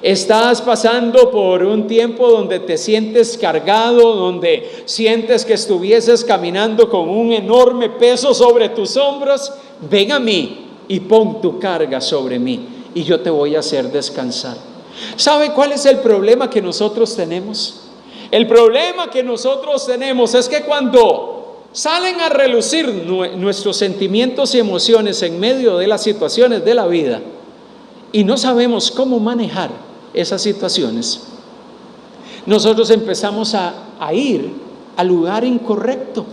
¿Estás pasando por un tiempo donde te sientes cargado, donde sientes que estuvieses caminando con un enorme peso sobre tus hombros? Ven a mí y pon tu carga sobre mí y yo te voy a hacer descansar. ¿Sabe cuál es el problema que nosotros tenemos? El problema que nosotros tenemos es que cuando salen a relucir nuestros sentimientos y emociones en medio de las situaciones de la vida, y no sabemos cómo manejar esas situaciones, nosotros empezamos a ir al lugar incorrecto.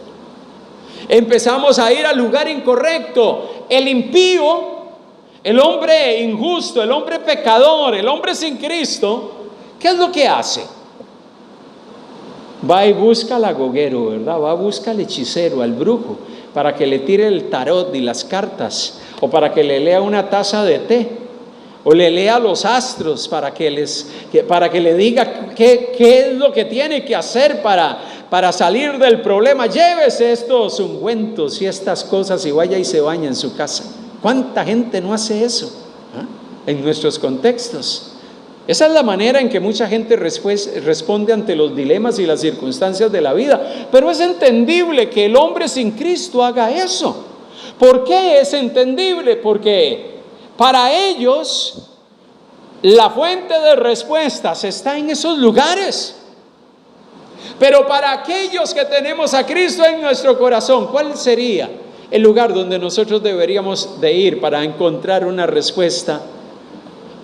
Empezamos a ir al lugar incorrecto. El impío, el hombre injusto, el hombre pecador, el hombre sin Cristo, ¿qué es lo que hace? Va y busca al agorero, ¿verdad? Va a buscar al hechicero, al brujo, para que le tire el tarot y las cartas, o para que le lea una taza de té, o le lea los astros para que le diga qué es lo que tiene que hacer para salir del problema. Llévese estos ungüentos y estas cosas y vaya y se baña en su casa. ¿Cuánta gente no hace eso en nuestros contextos? Esa es la manera en que mucha gente responde ante los dilemas y las circunstancias de la vida. Pero es entendible que el hombre sin Cristo haga eso. ¿Por qué es entendible? Porque para ellos la fuente de respuestas está en esos lugares. Pero para aquellos que tenemos a Cristo en nuestro corazón, ¿cuál sería el lugar donde nosotros deberíamos de ir para encontrar una respuesta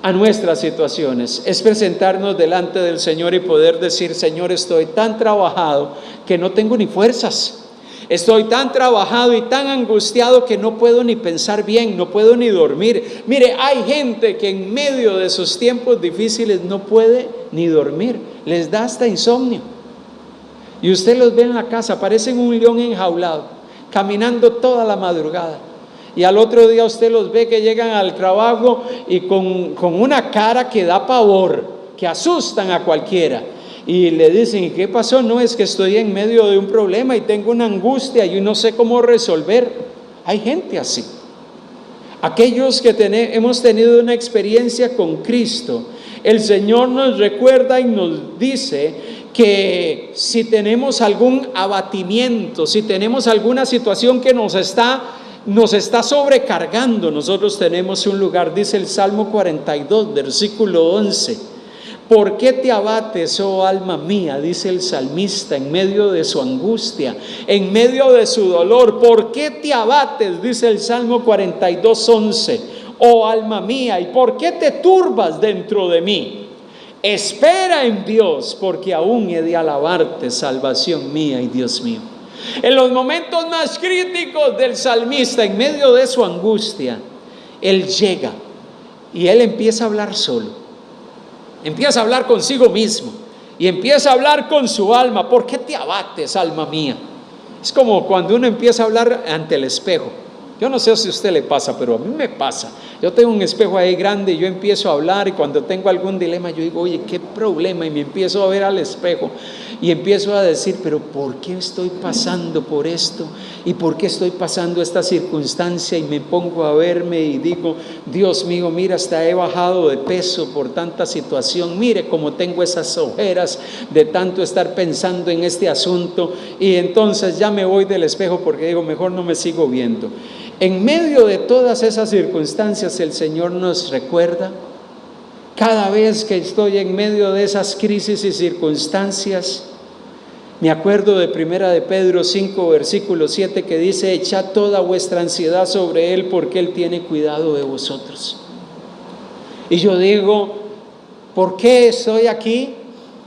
a nuestras situaciones? Es presentarnos delante del Señor y poder decir: Señor, estoy tan trabajado que no tengo ni fuerzas. Estoy tan trabajado y tan angustiado que no puedo ni pensar bien, no puedo ni dormir. Mire, hay gente que en medio de sus tiempos difíciles no puede ni dormir, les da hasta insomnio. Y usted los ve en la casa, parecen un león enjaulado, caminando toda la madrugada. Y al otro día usted los ve que llegan al trabajo y con una cara que da pavor, que asustan a cualquiera. Y le dicen: ¿y qué pasó? No, es que estoy en medio de un problema y tengo una angustia y no sé cómo resolver. Hay gente así. Aquellos que hemos tenido una experiencia con Cristo, el Señor nos recuerda y nos dice que si tenemos algún abatimiento, si tenemos alguna situación que nos está sobrecargando, nosotros tenemos un lugar. Dice el Salmo 42, versículo 11: ¿por qué te abates, oh alma mía? Dice el salmista en medio de su angustia, en medio de su dolor. ¿Por qué te abates? Dice el Salmo 42, 11: oh alma mía, ¿y por qué te turbas dentro de mí? Espera en Dios, porque aún he de alabarte, salvación mía y Dios mío. En los momentos más críticos del salmista, en medio de su angustia, él llega y él empieza a hablar solo. Empieza a hablar consigo mismo y empieza a hablar con su alma. ¿Por qué te abates, alma mía? Es como cuando uno empieza a hablar ante el espejo. Yo no sé si a usted le pasa, pero a mí me pasa. Yo tengo un espejo ahí grande y yo empiezo a hablar, y cuando tengo algún dilema yo digo: oye, ¿qué problema? Y me empiezo a ver al espejo y empiezo a decir: pero ¿por qué estoy pasando por esto? ¿Y por qué estoy pasando esta circunstancia? Y me pongo a verme y digo: Dios mío, mira, hasta he bajado de peso por tanta situación. Mire cómo tengo esas ojeras de tanto estar pensando en este asunto. Y entonces ya me voy del espejo porque digo: mejor no me sigo viendo. En medio de todas esas circunstancias, el Señor nos recuerda. Cada vez que estoy en medio de esas crisis y circunstancias, me acuerdo de 1 de Pedro 5, versículo 7, que dice: echad toda vuestra ansiedad sobre Él, porque Él tiene cuidado de vosotros. Y yo digo: ¿por qué estoy aquí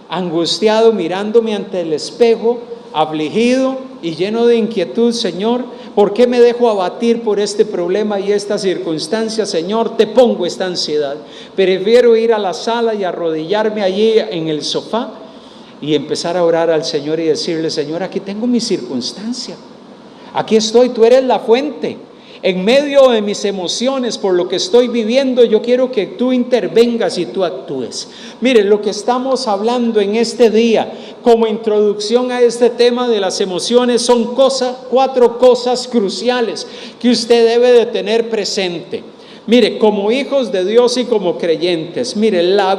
angustiado, mirándome ante el espejo, afligido y lleno de inquietud, Señor? ¿Por qué me dejo abatir por este problema y esta circunstancia, Señor? Te pongo esta ansiedad. Prefiero ir a la sala y arrodillarme allí en el sofá y empezar a orar al Señor y decirle: Señor, aquí tengo mi circunstancia. Aquí estoy, tú eres la fuente. En medio de mis emociones, por lo que estoy viviendo, yo quiero que tú intervengas y tú actúes. Mire, lo que estamos hablando en este día, como introducción a este tema de las emociones, son 4 cosas cruciales que usted debe de tener presente. Mire, como hijos de Dios y como creyentes, mire, en la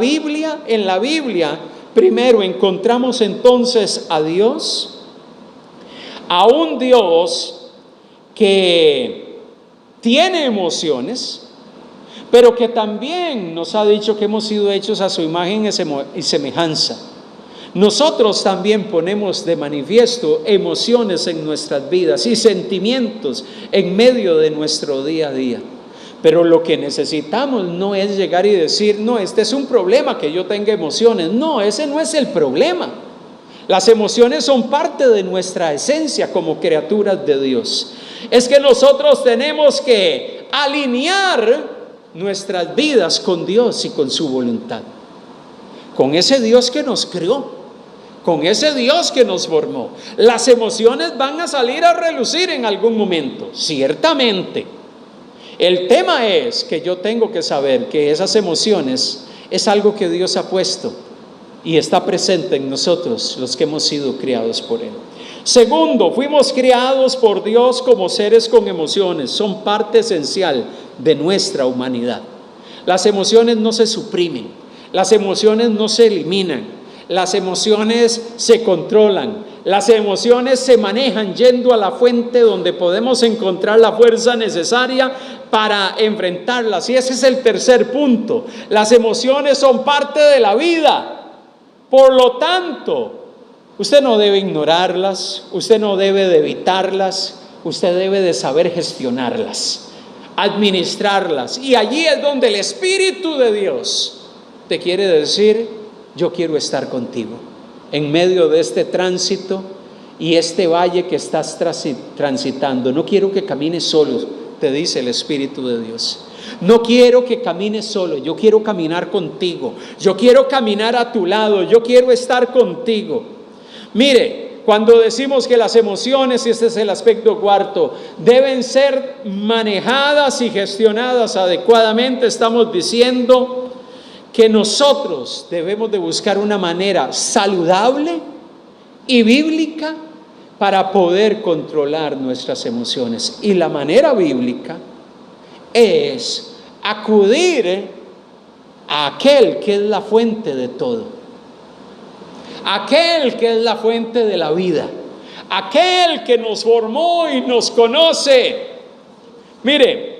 Biblia, primero encontramos entonces a Dios, a un Dios que tiene emociones, pero que también nos ha dicho que hemos sido hechos a su imagen y semejanza. Nosotros también ponemos de manifiesto emociones en nuestras vidas y sentimientos en medio de nuestro día a día. Pero lo que necesitamos no es llegar y decir, no, este es un problema que yo tenga emociones. No, ese no es el problema. Las emociones son parte de nuestra esencia como criaturas de Dios. Es que nosotros tenemos que alinear nuestras vidas con Dios y con su voluntad. Con ese Dios que nos creó, con ese Dios que nos formó. Las emociones van a salir a relucir en algún momento, ciertamente. El tema es que yo tengo que saber que esas emociones es algo que Dios ha puesto y está presente en nosotros, los que hemos sido criados por Él. Segundo, fuimos criados por Dios como seres con emociones, son parte esencial de nuestra humanidad. Las emociones no se suprimen, las emociones no se eliminan, las emociones se controlan, las emociones se manejan yendo a la fuente donde podemos encontrar la fuerza necesaria para enfrentarlas. Y ese es el tercer punto. Las emociones son parte de la vida. Por lo tanto, usted no debe ignorarlas, usted no debe de evitarlas, usted debe de saber gestionarlas, administrarlas. Y allí es donde el Espíritu de Dios te quiere decir: yo quiero estar contigo en medio de este tránsito y este valle que estás transitando. No quiero que camines solo, te dice el Espíritu de Dios. No quiero que camines solo, yo quiero caminar contigo, yo quiero caminar a tu lado, yo quiero estar contigo. Mire, cuando decimos que las emociones, y este es el aspecto cuarto, deben ser manejadas y gestionadas adecuadamente, estamos diciendo que nosotros debemos de buscar una manera saludable y bíblica para poder controlar nuestras emociones. Y la manera bíblica es acudir a aquel que es la fuente de todo, aquel que es la fuente de la vida, aquel que nos formó y nos conoce. Mire,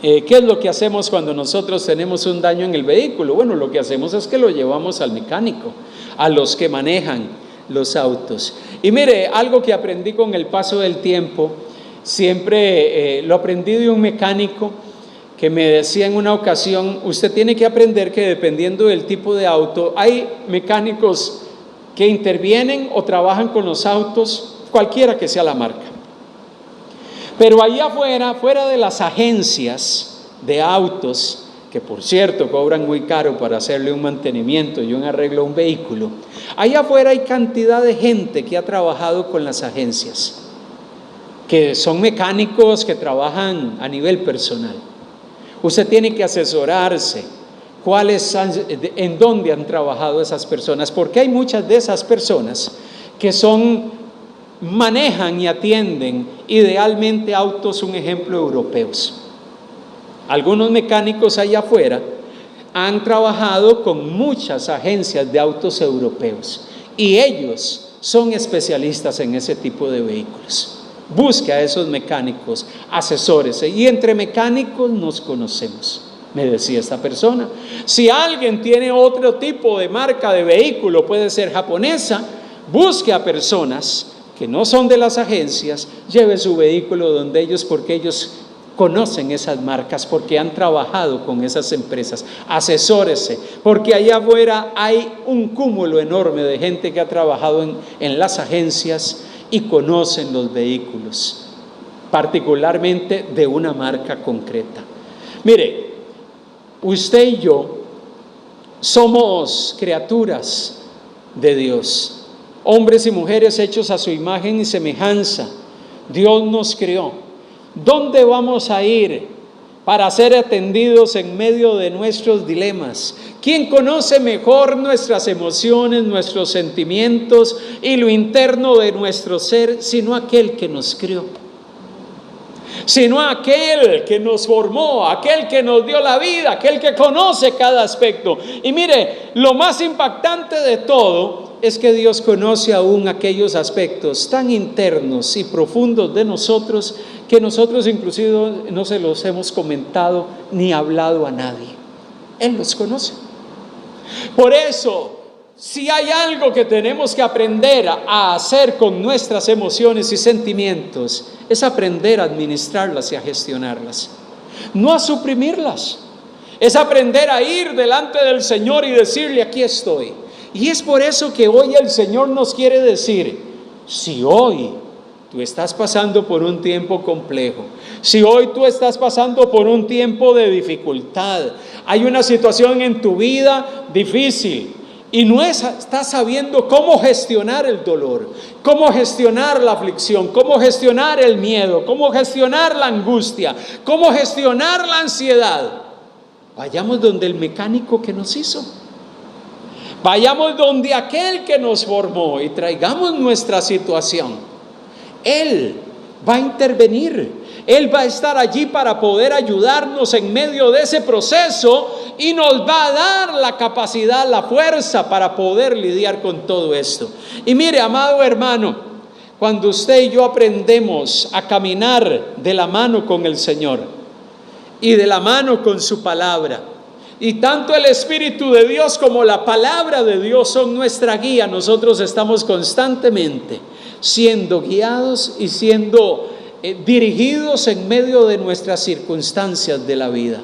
¿qué es lo que hacemos cuando nosotros tenemos un daño en el vehículo? Bueno, lo que hacemos es que lo llevamos al mecánico, a los que manejan los autos. Y mire, algo que aprendí con el paso del tiempo, siempre lo aprendí de un mecánico que me decía en una ocasión: usted tiene que aprender que dependiendo del tipo de auto, hay mecánicos que intervienen o trabajan con los autos, cualquiera que sea la marca. Pero allá afuera, fuera de las agencias de autos, que por cierto cobran muy caro para hacerle un mantenimiento y un arreglo a un vehículo, allá afuera hay cantidad de gente que ha trabajado con las agencias, que son mecánicos que trabajan a nivel personal. Usted tiene que asesorarse en dónde han trabajado esas personas, porque hay muchas de esas personas que manejan y atienden idealmente autos, un ejemplo, europeos. Algunos mecánicos allá afuera han trabajado con muchas agencias de autos europeos y ellos son especialistas en ese tipo de vehículos. Busque a esos mecánicos, asesórese, y entre mecánicos nos conocemos, me decía esta persona. Si alguien tiene otro tipo de marca de vehículo, puede ser japonesa, busque a personas que no son de las agencias, lleve su vehículo donde ellos, porque ellos conocen esas marcas, porque han trabajado con esas empresas. Asesórese, porque allá afuera hay un cúmulo enorme de gente que ha trabajado en las agencias y conocen los vehículos, particularmente de una marca concreta. Mire, usted y yo somos criaturas de Dios, hombres y mujeres hechos a su imagen y semejanza. Dios nos creó. ¿Dónde vamos a ir para ser atendidos en medio de nuestros dilemas? ¿Quién conoce mejor nuestras emociones, nuestros sentimientos y lo interno de nuestro ser, sino aquel que nos crió? Sino aquel que nos formó, aquel que nos dio la vida, aquel que conoce cada aspecto. Y mire, lo más impactante de todo es que Dios conoce aún aquellos aspectos tan internos y profundos de nosotros que nosotros inclusive no se los hemos comentado ni hablado a nadie. Él los conoce. Por eso, si hay algo que tenemos que aprender a hacer con nuestras emociones y sentimientos, es aprender a administrarlas y a gestionarlas. no a suprimirlas. Es aprender a ir delante del Señor y decirle: aquí estoy. Y es por eso que hoy el Señor nos quiere decir: si hoy tú estás pasando por un tiempo complejo, si hoy tú estás pasando por un tiempo de dificultad, hay una situación en tu vida difícil y no estás sabiendo cómo gestionar el dolor, cómo gestionar la aflicción, cómo gestionar el miedo, cómo gestionar la angustia, cómo gestionar la ansiedad, vayamos donde el mecánico que nos hizo. Vayamos donde aquel que nos formó y traigamos nuestra situación. Él va a intervenir. Él va a estar allí para poder ayudarnos en medio de ese proceso y nos va a dar la capacidad, la fuerza para poder lidiar con todo esto. Y mire, amado hermano, cuando usted y yo aprendemos a caminar de la mano con el Señor y de la mano con su palabra, y tanto el Espíritu de Dios como la palabra de Dios son nuestra guía, nosotros estamos constantemente siendo guiados y siendo dirigidos en medio de nuestras circunstancias de la vida.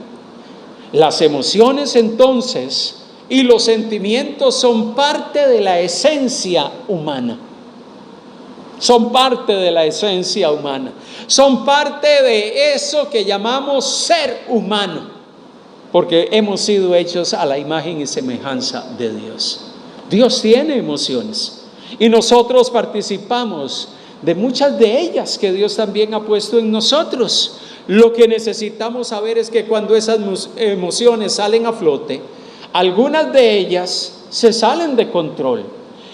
Las emociones entonces y los sentimientos son parte de la esencia humana. Son parte de la esencia humana. Son parte de eso que llamamos ser humano. Porque hemos sido hechos a la imagen y semejanza de Dios. Dios tiene emociones y nosotros participamos de muchas de ellas que Dios también ha puesto en nosotros. Lo que necesitamos saber es que cuando esas emociones salen a flote, algunas de ellas se salen de control.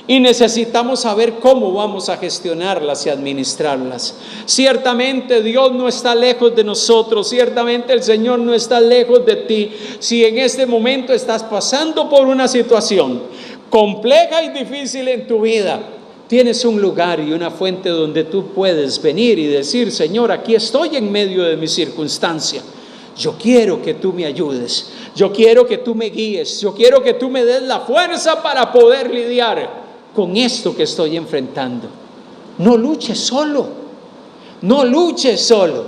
Y necesitamos saber cómo vamos a gestionarlas y administrarlas. Ciertamente Dios no está lejos de nosotros, ciertamente el Señor no está lejos de ti. Si en este momento estás pasando por una situación compleja y difícil en tu vida, tienes un lugar y una fuente donde tú puedes venir y decir: Señor, aquí estoy en medio de mi circunstancia. Yo quiero que tú me ayudes, yo quiero que tú me guíes, yo quiero que tú me des la fuerza para poder lidiar con esto que estoy enfrentando. No luche solo, no luche solo.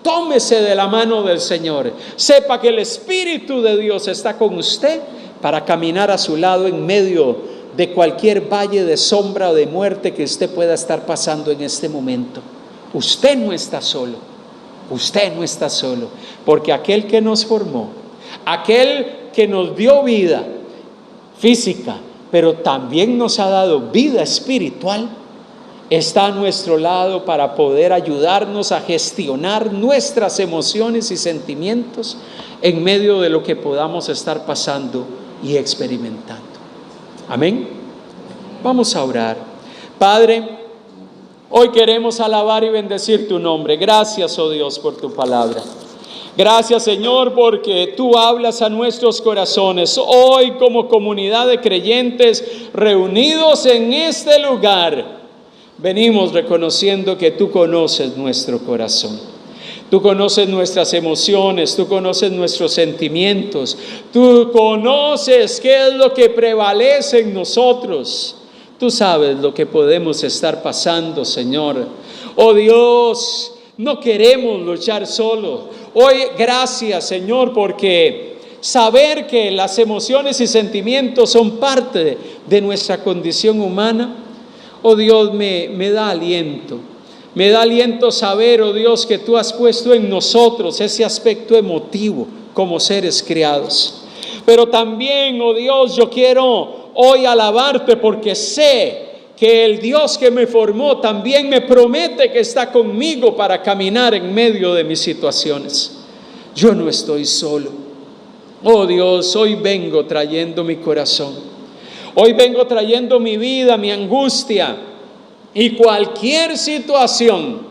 Tómese de la mano del Señor. Sepa que el Espíritu de Dios está con usted para caminar a su lado en medio de cualquier valle de sombra o de muerte que usted pueda estar pasando en este momento. Usted no está solo. Usted no está solo, porque aquel que nos formó, aquel que nos dio vida física, pero también nos ha dado vida espiritual, está a nuestro lado para poder ayudarnos a gestionar nuestras emociones y sentimientos en medio de lo que podamos estar pasando y experimentando. Amén. Vamos a orar. Padre, hoy queremos alabar y bendecir tu nombre. Gracias, oh Dios, por tu palabra. Gracias, Señor, porque tú hablas a nuestros corazones. Hoy, como comunidad de creyentes reunidos en este lugar, venimos reconociendo que tú conoces nuestro corazón. Tú conoces nuestras emociones, tú conoces nuestros sentimientos, tú conoces qué es lo que prevalece en nosotros. Tú sabes lo que podemos estar pasando, Señor. Oh Dios, no queremos luchar solos. Hoy, gracias, Señor, porque saber que las emociones y sentimientos son parte de nuestra condición humana, oh Dios, me da aliento. Me da aliento saber, oh Dios, que tú has puesto en nosotros ese aspecto emotivo como seres creados. Pero también, oh Dios, yo quiero hoy alabarte porque sé que el Dios que me formó también me promete que está conmigo para caminar en medio de mis situaciones. Yo no estoy solo. Oh Dios, hoy vengo trayendo mi corazón. Hoy vengo trayendo mi vida, mi angustia y cualquier situación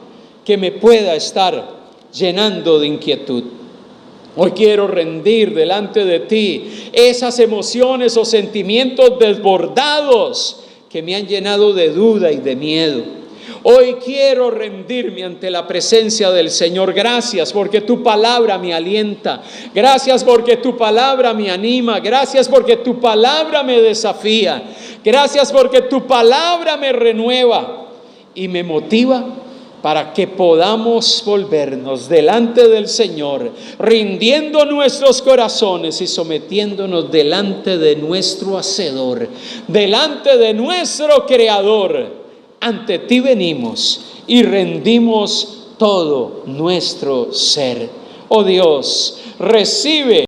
que me pueda estar llenando de inquietud. Hoy quiero rendir delante de ti esas emociones o sentimientos desbordados que me han llenado de duda y de miedo. Hoy quiero rendirme ante la presencia del Señor. Gracias porque tu palabra me alienta. Gracias porque tu palabra me anima. Gracias porque tu palabra me desafía. Gracias porque tu palabra me renueva y me motiva para que podamos volvernos delante del Señor, rindiendo nuestros corazones y sometiéndonos delante de nuestro Hacedor, delante de nuestro Creador. Ante ti venimos y rendimos todo nuestro ser. Oh Dios, recibe